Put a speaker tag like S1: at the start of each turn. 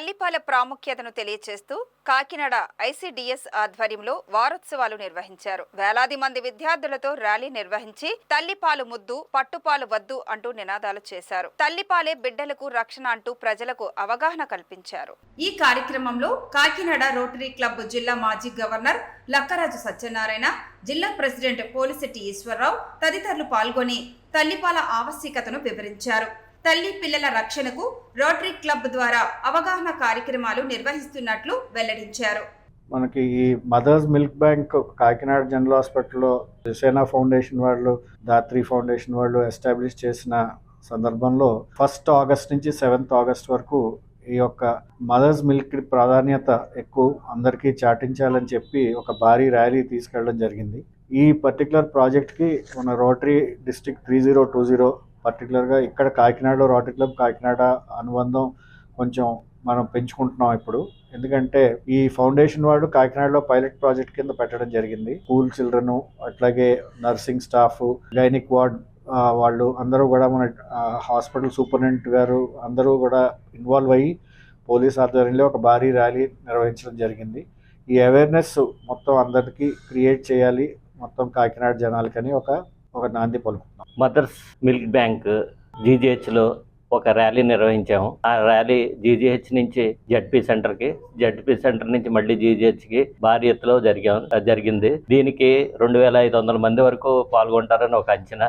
S1: తల్లిపాల ప్రాముఖ్యతను తెలియజేస్తూ కాకినాడ ఐసీడీఎస్ ఆధ్వర్యంలో వారోత్సవాలు నిర్వహించారు. వేలాది మంది విద్యార్థులతో ర్యాలీ నిర్వహించి తల్లిపాలు ముద్దు, పట్టుపాలు వద్దు అంటూ నినాదాలు చేశారు. తల్లిపాలే బిడ్డలకు రక్షణ అంటూ ప్రజలకు అవగాహన కల్పించారు. ఈ కార్యక్రమంలో కాకినాడ రోటరీ క్లబ్ జిల్లా మాజీ గవర్నర్ లక్కరాజు సత్యనారాయణ, జిల్లా ప్రెసిడెంట్ పోలిశెట్టి ఈశ్వరరావు తదితరులు పాల్గొని తల్లిపాల ఆవశ్యకతను వివరించారు. తల్లి పిల్లల రక్షణకు రోటరీ క్లబ్ ద్వారా అవగాహన కార్యక్రమాలు నిర్వహిస్తున్నట్లు వెల్లడించారు.
S2: మనకి ఈ mothers milk bank Kakinada general హాస్పిటల్లో సేనా ఫౌండేషన్ వాళ్ళు, దాత్రి ఫౌండేషన్ వాళ్ళు ఎస్టాబ్లిష్ చేసిన సందర్భంలో 1 ఆగస్ట్ నుంచి 7 ఆగస్ట్ వరకు ఈ యొక్క మదర్స్ మిల్క్ ప్రాధాన్యత ఎక్కువ అందరికీ చాటించాలని చెప్పి ఒక భారీ ర్యాలీ తీసుకెళ్ళడం జరిగింది. ఈ పర్టికులర్ ప్రాజెక్ట్కి మన రోటరీ డిస్ట్రిక్ట్ 3020 పర్టికులర్గా ఇక్కడ కాకినాడలో రోటరీ క్లబ్ కాకినాడ అనుబంధం కొంచెం మనం పెంచుకుంటున్నాం ఇప్పుడు. ఎందుకంటే ఈ ఫౌండేషన్ వాళ్ళు కాకినాడలో పైలట్ ప్రాజెక్ట్ కింద పెట్టడం జరిగింది. స్కూల్ చిల్డ్రన్, అట్లాగే నర్సింగ్ స్టాఫ్, గైనిక్ వార్డ్ వాళ్ళు అందరూ కూడా మన హాస్పిటల్ సూపరింటెండెంట్ గారు అందరూ కూడా ఇన్వాల్వ్ అయ్యి పోలీస్ ఆధ్వర్యంలో ఒక భారీ ర్యాలీ నిర్వహించడం జరిగింది. ఈ అవేర్నెస్ మొత్తం అందరికీ క్రియేట్ చేయాలి, మొత్తం కాకినాడ జనాలకని ఒక నాంది పలుకుతున్నాం.
S3: మదర్స్ మిల్క్ బ్యాంక్ జీజీహెచ్లో ఒక ర్యాలీ నిర్వహించాము. ఆ ర్యాలీ జీజీహెచ్ నుంచి జడ్పీ సెంటర్ నుంచి మళ్ళీ జీజీహెచ్కి భారీ ఎత్తులో జరిగింది. దీనికి 2500 మంది వరకు పాల్గొంటారని ఒక అంచనా.